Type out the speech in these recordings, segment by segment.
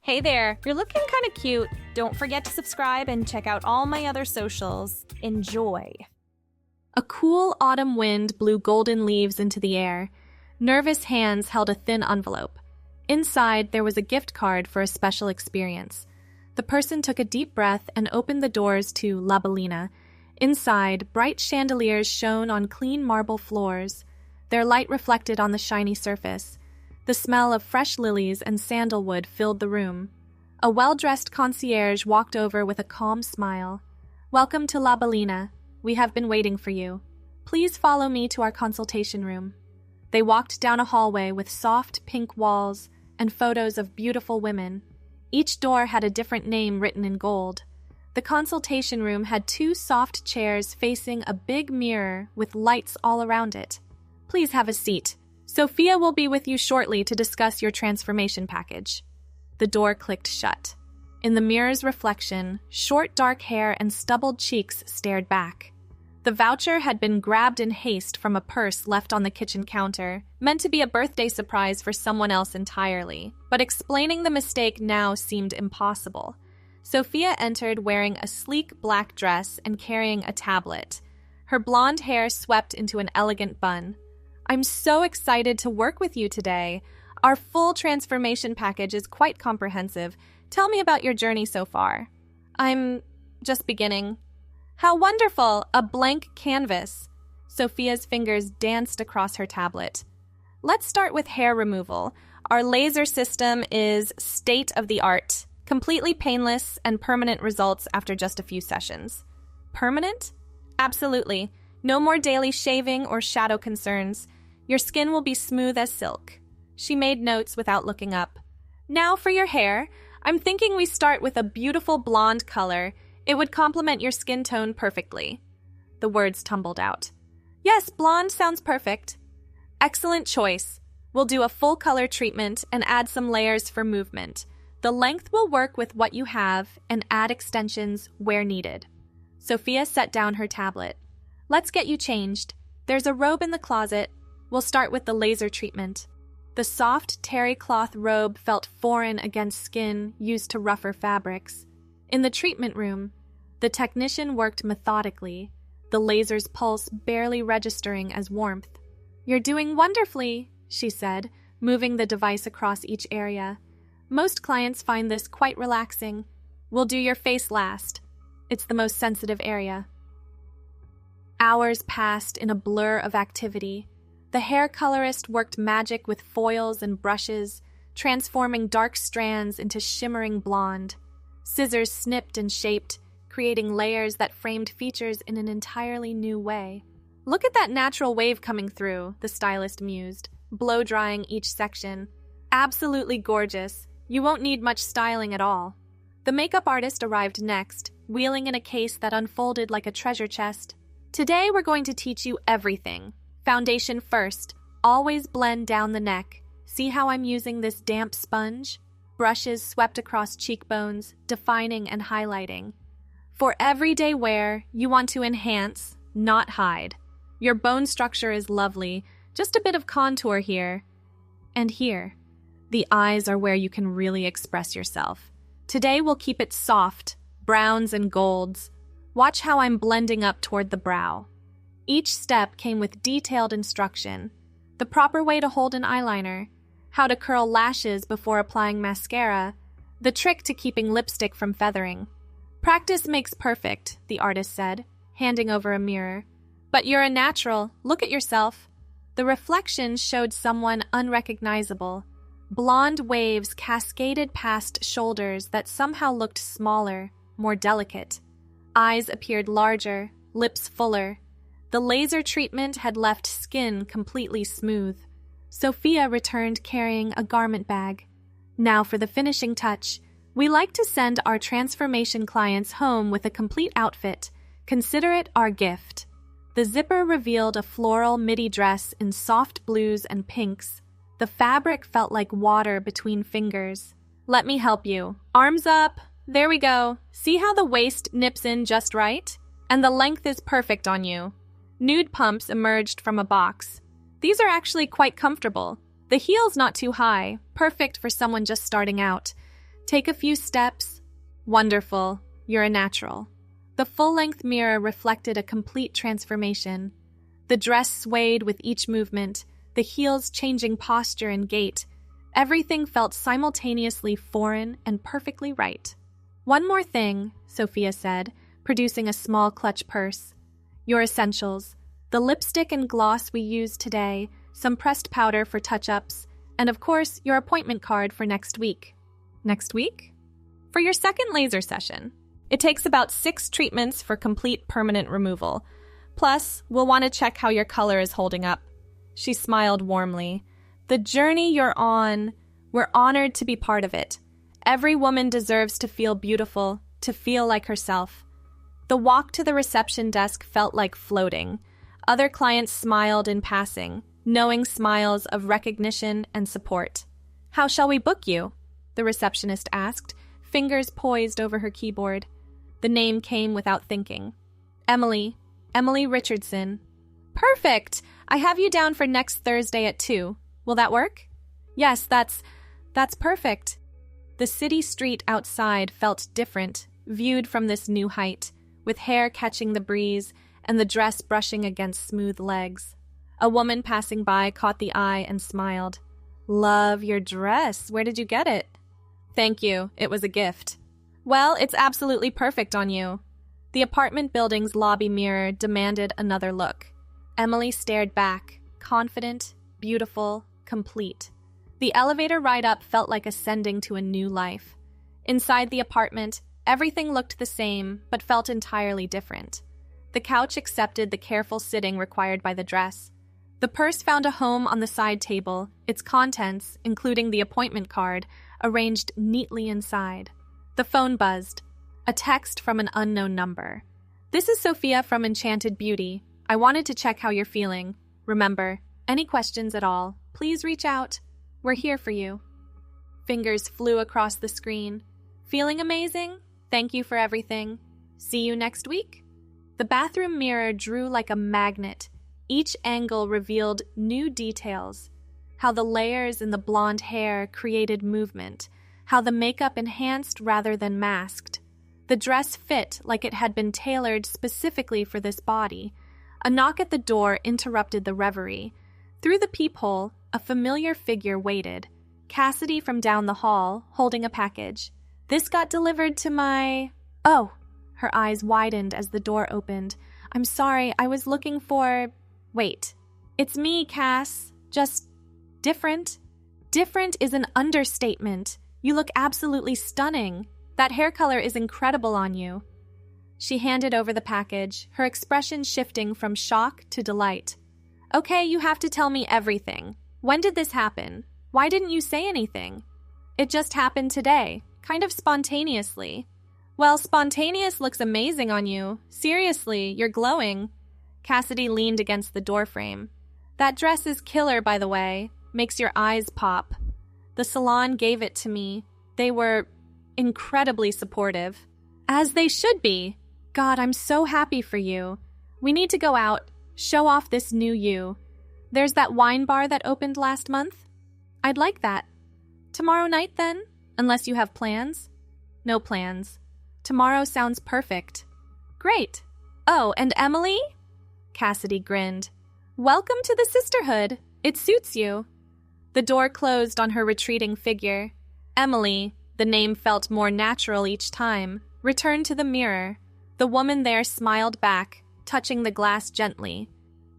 Hey there, you're looking kind of cute. Don't forget to subscribe and check out all my other socials. Enjoy. A cool autumn wind blew golden leaves into the air. Nervous hands held a thin envelope. Inside, there was a gift card for a special experience. The person took a deep breath and opened the doors to La Bellina. Inside, bright chandeliers shone on clean marble floors. Their light reflected on the shiny surface. The smell of fresh lilies and sandalwood filled the room. A well-dressed concierge walked over with a calm smile. "Welcome to La Bellina. We have been waiting for you. Please follow me to our consultation room." They walked down a hallway with soft pink walls and photos of beautiful women. Each door had a different name written in gold. The consultation room had 2 soft chairs facing a big mirror with lights all around it. "Please have a seat. Sophia will be with you shortly to discuss your transformation package." The door clicked shut. In the mirror's reflection, short dark hair and stubbled cheeks stared back. The voucher had been grabbed in haste from a purse left on the kitchen counter, meant to be a birthday surprise for someone else entirely, but explaining the mistake now seemed impossible. Sophia entered wearing a sleek black dress and carrying a tablet. Her blonde hair swept into an elegant bun. "I'm so excited to work with you today. Our full transformation package is quite comprehensive. Tell me about your journey so far." "I'm just beginning." "How wonderful! A blank canvas." Sophia's fingers danced across her tablet. "Let's start with hair removal. Our laser system is state-of-the-art, completely painless and permanent results after just a few sessions." "Permanent?" "Absolutely. No more daily shaving or shadow concerns. Your skin will be smooth as silk." She made notes without looking up. "Now for your hair. I'm thinking we start with a beautiful blonde color. It would complement your skin tone perfectly." The words tumbled out. "Yes, blonde sounds perfect." "Excellent choice. We'll do a full color treatment and add some layers for movement. The length will work with what you have and add extensions where needed." Sophia set down her tablet. "Let's get you changed. There's a robe in the closet. We'll start with the laser treatment." The soft terry cloth robe felt foreign against skin used to rougher fabrics. In the treatment room, the technician worked methodically, the laser's pulse barely registering as warmth. "You're doing wonderfully," she said, moving the device across each area. "Most clients find this quite relaxing. We'll do your face last. It's the most sensitive area." Hours passed in a blur of activity. The hair colorist worked magic with foils and brushes, transforming dark strands into shimmering blonde. Scissors snipped and shaped, creating layers that framed features in an entirely new way. "Look at that natural wave coming through," the stylist mused, blow-drying each section. "Absolutely gorgeous. You won't need much styling at all." The makeup artist arrived next, wheeling in a case that unfolded like a treasure chest. "Today we're going to teach you everything. Foundation first. Always blend down the neck. See how I'm using this damp sponge?" Brushes swept across cheekbones, defining and highlighting. "For everyday wear, you want to enhance, not hide. Your bone structure is lovely, just a bit of contour here and here. The eyes are where you can really express yourself. Today we'll keep it soft, browns and golds. Watch how I'm blending up toward the brow." Each step came with detailed instruction. The proper way to hold an eyeliner, how to curl lashes before applying mascara, the trick to keeping lipstick from feathering. "Practice makes perfect," the artist said, handing over a mirror. "But you're a natural. Look at yourself." The reflection showed someone unrecognizable. Blonde waves cascaded past shoulders that somehow looked smaller, more delicate. Eyes appeared larger, lips fuller. The laser treatment had left skin completely smooth. Sophia returned carrying a garment bag. "Now for the finishing touch. We like to send our transformation clients home with a complete outfit. Consider it our gift." The zipper revealed a floral midi dress in soft blues and pinks. The fabric felt like water between fingers. "Let me help you. Arms up. There we go. See how the waist nips in just right? And the length is perfect on you." Nude pumps emerged from a box. "These are actually quite comfortable. The heel's not too high, perfect for someone just starting out. Take a few steps. Wonderful. You're a natural. The full-length mirror reflected a complete transformation. The dress swayed with each movement, the heels changing posture and gait. Everything felt simultaneously foreign and perfectly right. One more thing, Sophia said, producing a small clutch purse. Your essentials. The lipstick and gloss we used today, some pressed powder for touch-ups, and of course, your appointment card for next week. Next week? For your second laser session. It takes about 6 treatments for complete permanent removal. Plus, we'll want to check how your color is holding up. She smiled warmly. The journey you're on, we're honored to be part of it. Every woman deserves to feel beautiful, to feel like herself. The walk to the reception desk felt like floating. Other clients smiled in passing, knowing smiles of recognition and support. How shall we book you? The receptionist asked, fingers poised over her keyboard. The name came without thinking. Emily Richardson. Perfect! I have you down for next Thursday at 2. Will that work? Yes, that's perfect. The city street outside felt different, viewed from this new height, with hair catching the breeze and the dress brushing against smooth legs. A woman passing by caught the eye and smiled. Love your dress. Where did you get it? Thank you. It was a gift. Well, it's absolutely perfect on you. The apartment building's lobby mirror demanded another look. Emily stared back, confident, beautiful, complete. The elevator ride up felt like ascending to a new life. Inside the apartment, everything looked the same, but felt entirely different. The couch accepted the careful sitting required by the dress. The purse found a home on the side table, its contents, including the appointment card, arranged neatly inside. The phone buzzed. A text from an unknown number. This is Sophia from Enchanted Beauty. I wanted to check how you're feeling. Remember, any questions at all, please reach out. We're here for you. Fingers flew across the screen. Feeling amazing? Thank you for everything. See you next week. The bathroom mirror drew like a magnet. Each angle revealed new details. How the layers in the blonde hair created movement. How the makeup enhanced rather than masked. The dress fit like it had been tailored specifically for this body. A knock at the door interrupted the reverie. Through the peephole, a familiar figure waited. Cassidy from down the hall, holding a package. This got delivered to my... Oh! Her eyes widened as the door opened. I'm sorry, I was looking for... Wait. It's me, Cass. Just... different. Different is an understatement. You look absolutely stunning. That hair color is incredible on you. She handed over the package, her expression shifting from shock to delight. Okay, you have to tell me everything. When did this happen? Why didn't you say anything? It just happened today, kind of spontaneously. Well, spontaneous looks amazing on you. Seriously, you're glowing. Cassidy leaned against the doorframe. That dress is killer, by the way. Makes your eyes pop. The salon gave it to me. They were incredibly supportive. As they should be. God, I'm so happy for you. We need to go out, show off this new you. There's that wine bar that opened last month. I'd like that. Tomorrow night, then? Unless you have plans? No plans. Tomorrow sounds perfect. Great. Oh, and Emily? Cassidy grinned. Welcome to the Sisterhood. It suits you. The door closed on her retreating figure. Emily, the name felt more natural each time, returned to the mirror. The woman there smiled back, touching the glass gently.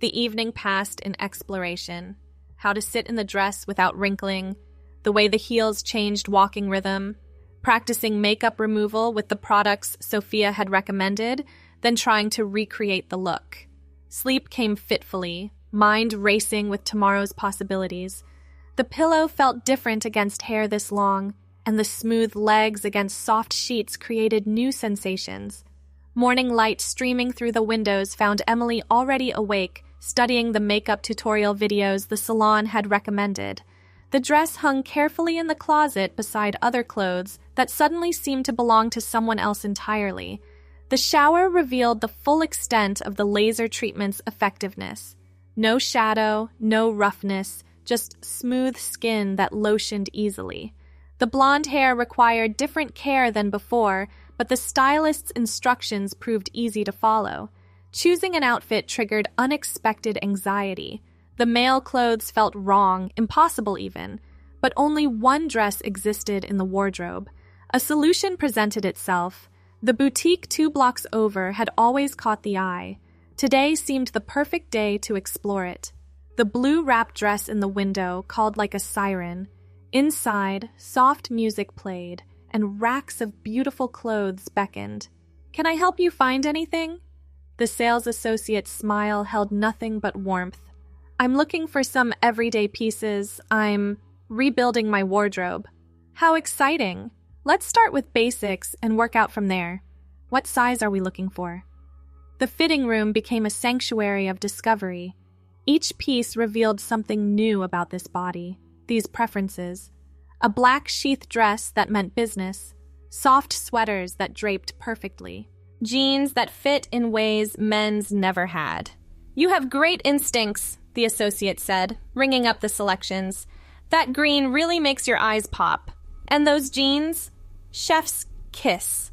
The evening passed in exploration. How to sit in the dress without wrinkling, the way the heels changed walking rhythm, practicing makeup removal with the products Sophia had recommended, then trying to recreate the look. Sleep came fitfully, mind racing with tomorrow's possibilities. The pillow felt different against hair this long, and the smooth legs against soft sheets created new sensations. Morning light streaming through the windows found Emily already awake, studying the makeup tutorial videos the salon had recommended. The dress hung carefully in the closet beside other clothes that suddenly seemed to belong to someone else entirely. The shower revealed the full extent of the laser treatment's effectiveness. No shadow, no roughness, just smooth skin that lotioned easily. The blonde hair required different care than before, but the stylist's instructions proved easy to follow. Choosing an outfit triggered unexpected anxiety. The male clothes felt wrong, impossible even, but only one dress existed in the wardrobe. A solution presented itself. The boutique 2 blocks over had always caught the eye. Today seemed the perfect day to explore it. The blue wrap dress in the window called like a siren. Inside, soft music played, and racks of beautiful clothes beckoned. "Can I help you find anything?" The sales associate's smile held nothing but warmth. "I'm looking for some everyday pieces. I'm rebuilding my wardrobe." "How exciting! Let's start with basics and work out from there. What size are we looking for?" The fitting room became a sanctuary of discovery. Each piece revealed something new about this body, these preferences. A black sheath dress that meant business, soft sweaters that draped perfectly, jeans that fit in ways men's never had. "You have great instincts," the associate said, ringing up the selections. "That green really makes your eyes pop. And those jeans? Chef's kiss."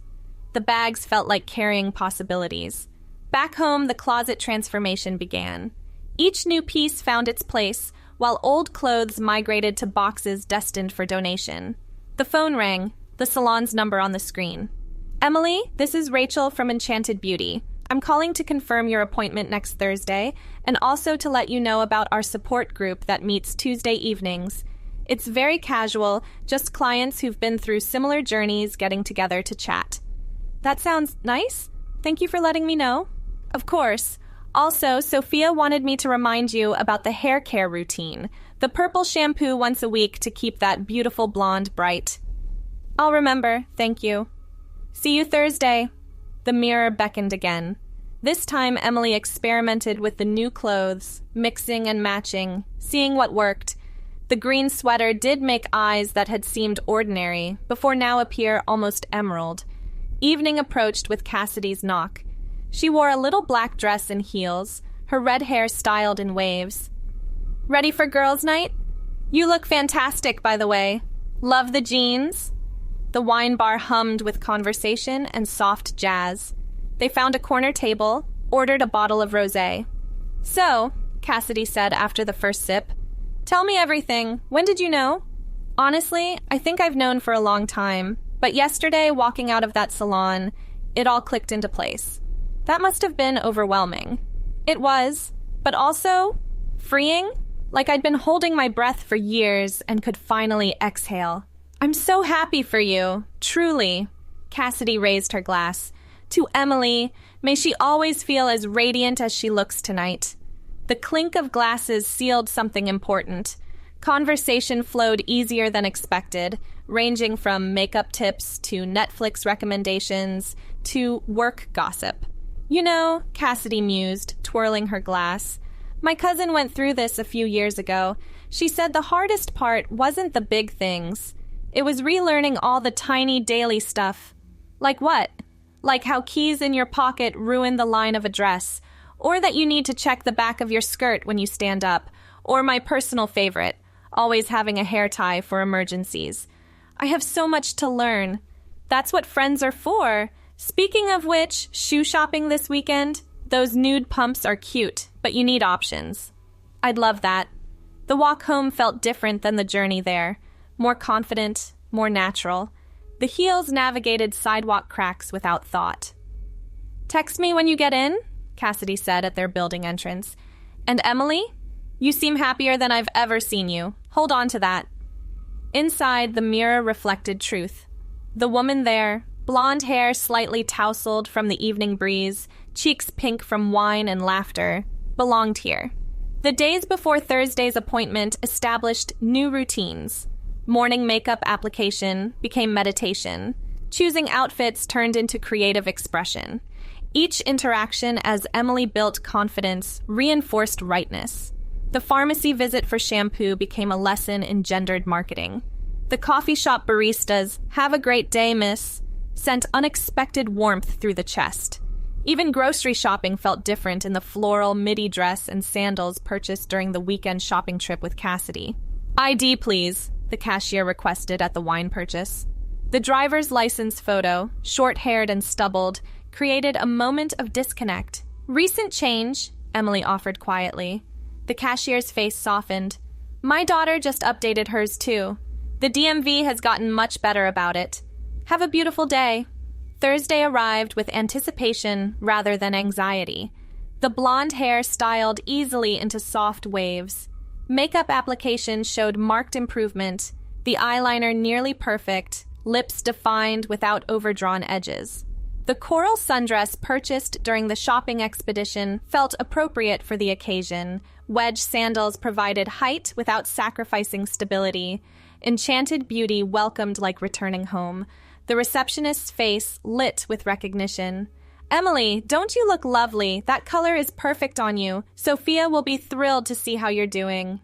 The bags felt like carrying possibilities. Back home, the closet transformation began. Each new piece found its place, while old clothes migrated to boxes destined for donation. The phone rang, the salon's number on the screen. "Emily, this is Rachel from Enchanted Beauty. I'm calling to confirm your appointment next Thursday, and also to let you know about our support group that meets Tuesday evenings. It's very casual, just clients who've been through similar journeys getting together to chat." "That sounds nice. Thank you for letting me know." "Of course. Also, Sophia wanted me to remind you about the hair care routine, the purple shampoo once a week to keep that beautiful blonde bright." "I'll remember, thank you." "See you Thursday." The mirror beckoned again. This time, Emily experimented with the new clothes, mixing and matching, seeing what worked. The green sweater did make eyes that had seemed ordinary, before now appear almost emerald. Evening approached with Cassidy's knock. She wore a little black dress and heels, her red hair styled in waves. "Ready for girls' night? You look fantastic, by the way. Love the jeans?" The wine bar hummed with conversation and soft jazz. They found a corner table, ordered a bottle of rosé. "So," Cassidy said after the first sip, "tell me everything. When did you know?" "Honestly, I think I've known for a long time, but yesterday, walking out of that salon, it all clicked into place. That must have been overwhelming." "It was, but also freeing, like I'd been holding my breath for years and could finally exhale. I'm so happy for you, truly." Cassidy raised her glass. "To Emily, may she always feel as radiant as she looks tonight." The clink of glasses sealed something important. Conversation flowed easier than expected, ranging from makeup tips to Netflix recommendations to work gossip. "You know," Cassidy mused, twirling her glass, "my cousin went through this a few years ago. She said the hardest part wasn't the big things. It was relearning all the tiny daily stuff." "Like what?" "Like how keys in your pocket ruin the line of a dress, or that you need to check the back of your skirt when you stand up, or my personal favorite, always having a hair tie for emergencies. I have so much to learn. That's what friends are for. Speaking of which, shoe shopping this weekend? Those nude pumps are cute, but you need options." "I'd love that." The walk home felt different than the journey there, more confident, more natural. The heels navigated sidewalk cracks without thought. "Text me when you get in," Cassidy said at their building entrance. "And Emily, you seem happier than I've ever seen you. Hold on to that." Inside, the mirror reflected truth. The woman there, blonde hair slightly tousled from the evening breeze, cheeks pink from wine and laughter, belonged here. The days before Thursday's appointment established new routines. Morning makeup application became meditation. Choosing outfits turned into creative expression. Each interaction, as Emily built confidence, reinforced rightness. The pharmacy visit for shampoo became a lesson in gendered marketing. The coffee shop barista's "Have a great day, miss," sent unexpected warmth through the chest. Even grocery shopping felt different in the floral midi dress and sandals purchased during the weekend shopping trip with Cassidy. "ID, please," the cashier requested at the wine purchase. The driver's license photo, short-haired and stubbled, created a moment of disconnect. "Recent change," Emily offered quietly. The cashier's face softened. "My daughter just updated hers too. The DMV has gotten much better about it. Have a beautiful day." Thursday arrived with anticipation rather than anxiety. The blonde hair styled easily into soft waves. Makeup application showed marked improvement, the eyeliner nearly perfect, lips defined without overdrawn edges. The coral sundress purchased during the shopping expedition felt appropriate for the occasion. Wedge sandals provided height without sacrificing stability. Enchanted beauty welcomed like returning home. The receptionist's face lit with recognition. "Emily, don't you look lovely? That color is perfect on you. Sophia will be thrilled to see how you're doing."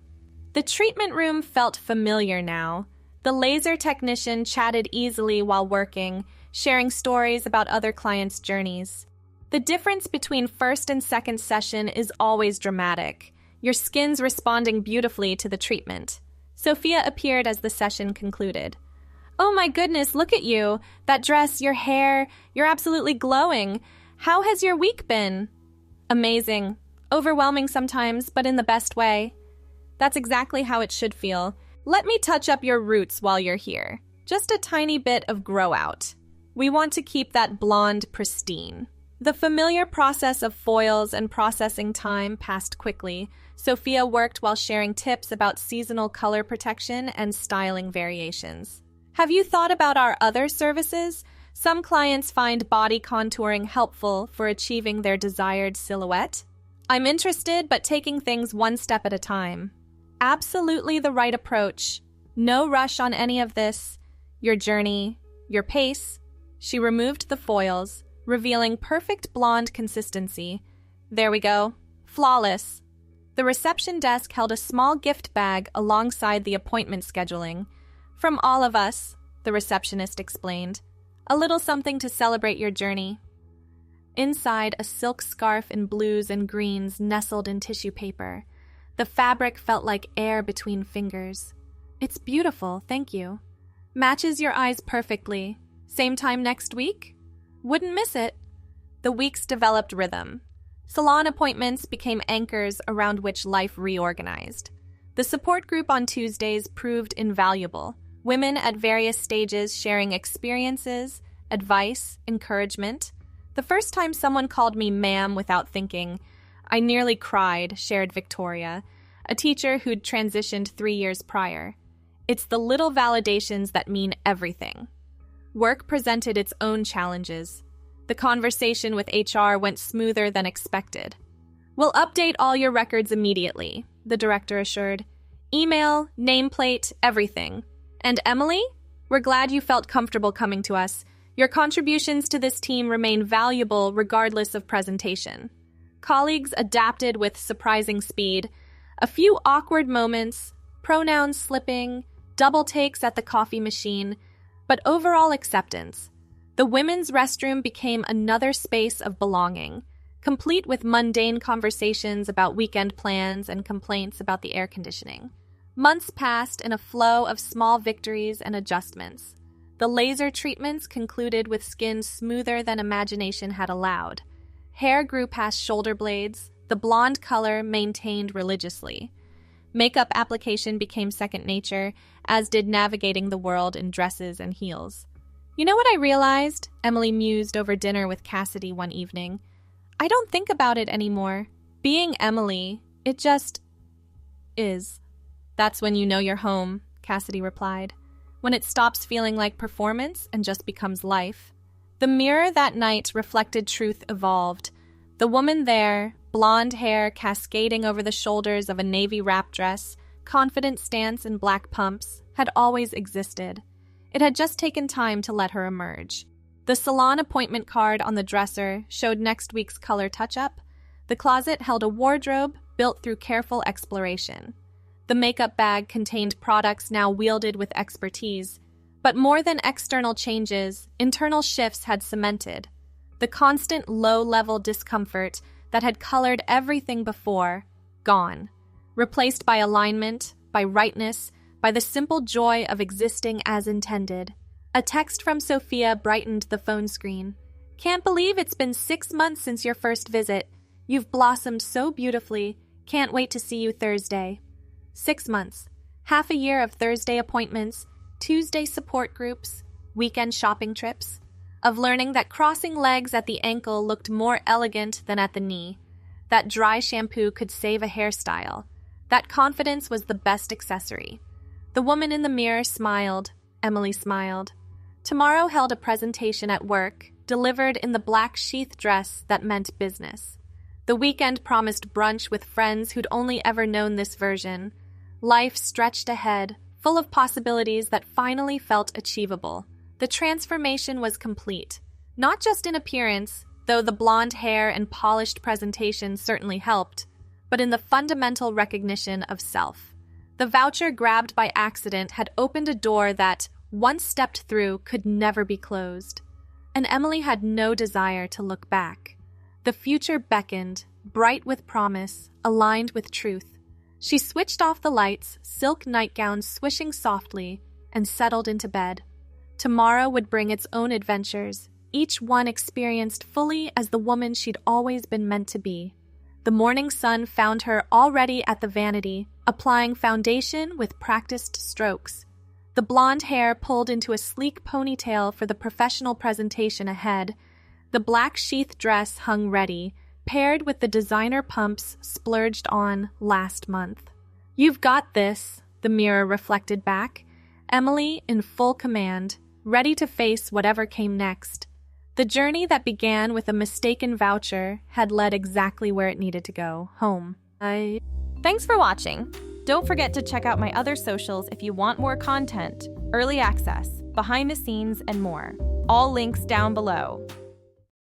The treatment room felt familiar now. The laser technician chatted easily while working, sharing stories about other clients' journeys. The difference between first and second session is always dramatic. Your skin's responding beautifully to the treatment. Sophia appeared as the session concluded. "Oh my goodness, look at you. That dress, your hair, you're absolutely glowing. How has your week been?" "Amazing. Overwhelming sometimes, but in the best way." "That's exactly how it should feel. Let me touch up your roots while you're here. Just a tiny bit of grow out. We want to keep that blonde pristine." The familiar process of foils and processing time passed quickly. Sophia worked while sharing tips about seasonal color protection and styling variations. "Have you thought about our other services? Some clients find body contouring helpful for achieving their desired silhouette. I'm interested, but taking things one step at a time." Absolutely the right approach. No rush on any of this. Your journey, your pace. She removed the foils, revealing perfect blonde consistency. There we go. Flawless. The reception desk held a small gift bag alongside the appointment scheduling. "From all of us," the receptionist explained. "A little something to celebrate your journey." Inside, a silk scarf in blues and greens nestled in tissue paper. The fabric felt like air between fingers. "It's beautiful, thank you. Matches your eyes perfectly. Same time next week? Wouldn't miss it." The weeks developed rhythm. Salon appointments became anchors around which life reorganized. The support group on Tuesdays proved invaluable. Women at various stages sharing experiences, advice, encouragement. The first time someone called me ma'am without thinking, I nearly cried, shared Victoria, a teacher who'd transitioned 3 years prior. It's the little validations that mean everything. Work presented its own challenges. The conversation with HR went smoother than expected. "We'll update all your records immediately," the director assured. "Email, nameplate, everything. And Emily, we're glad you felt comfortable coming to us. Your contributions to this team remain valuable regardless of presentation." Colleagues adapted with surprising speed. A few awkward moments, pronouns slipping, double takes at the coffee machine, but overall acceptance. The women's restroom became another space of belonging, complete with mundane conversations about weekend plans and complaints about the air conditioning. Months passed in a flow of small victories and adjustments. The laser treatments concluded with skin smoother than imagination had allowed. Hair grew past shoulder blades, the blonde color maintained religiously. Makeup application became second nature, as did navigating the world in dresses and heels. "You know what I realized?" Emily mused over dinner with Cassidy one evening. "I don't think about it anymore. Being Emily, it just is." "That's when you know you're home," Cassidy replied. "When it stops feeling like performance and just becomes life." The mirror that night reflected truth evolved. The woman there, blonde hair cascading over the shoulders of a navy wrap dress, confident stance in black pumps, had always existed. It had just taken time to let her emerge. The salon appointment card on the dresser showed next week's color touch-up. The closet held a wardrobe built through careful exploration. The makeup bag contained products now wielded with expertise. But more than external changes, internal shifts had cemented. The constant low-level discomfort that had colored everything before, gone. Replaced by alignment, by rightness, by the simple joy of existing as intended. A text from Sophia brightened the phone screen. "Can't believe it's been 6 months since your first visit. You've blossomed so beautifully. Can't wait to see you Thursday." 6 months. Half a year of Thursday appointments, Tuesday support groups, weekend shopping trips. Of learning that crossing legs at the ankle looked more elegant than at the knee. That dry shampoo could save a hairstyle. That confidence was the best accessory. The woman in the mirror smiled. Emily smiled. Tomorrow held a presentation at work, delivered in the black sheath dress that meant business. The weekend promised brunch with friends who'd only ever known this version. Life stretched ahead, full of possibilities that finally felt achievable. The transformation was complete, not just in appearance, though the blonde hair and polished presentation certainly helped, but in the fundamental recognition of self. The voucher grabbed by accident had opened a door that, once stepped through, could never be closed. And Emily had no desire to look back. The future beckoned, bright with promise, aligned with truth. She switched off the lights, silk nightgown swishing softly, and settled into bed. Tomorrow would bring its own adventures, each one experienced fully as the woman she'd always been meant to be. The morning sun found her already at the vanity, applying foundation with practiced strokes. The blonde hair pulled into a sleek ponytail for the professional presentation ahead. The black sheath dress hung ready, paired with the designer pumps splurged on last month. "You've got this," the mirror reflected back. Emily in full command, ready to face whatever came next. The journey that began with a mistaken voucher had led exactly where it needed to go, home. Thanks for watching. Don't forget to check out my other socials if you want more content, early access, behind the scenes, and more. All links down below.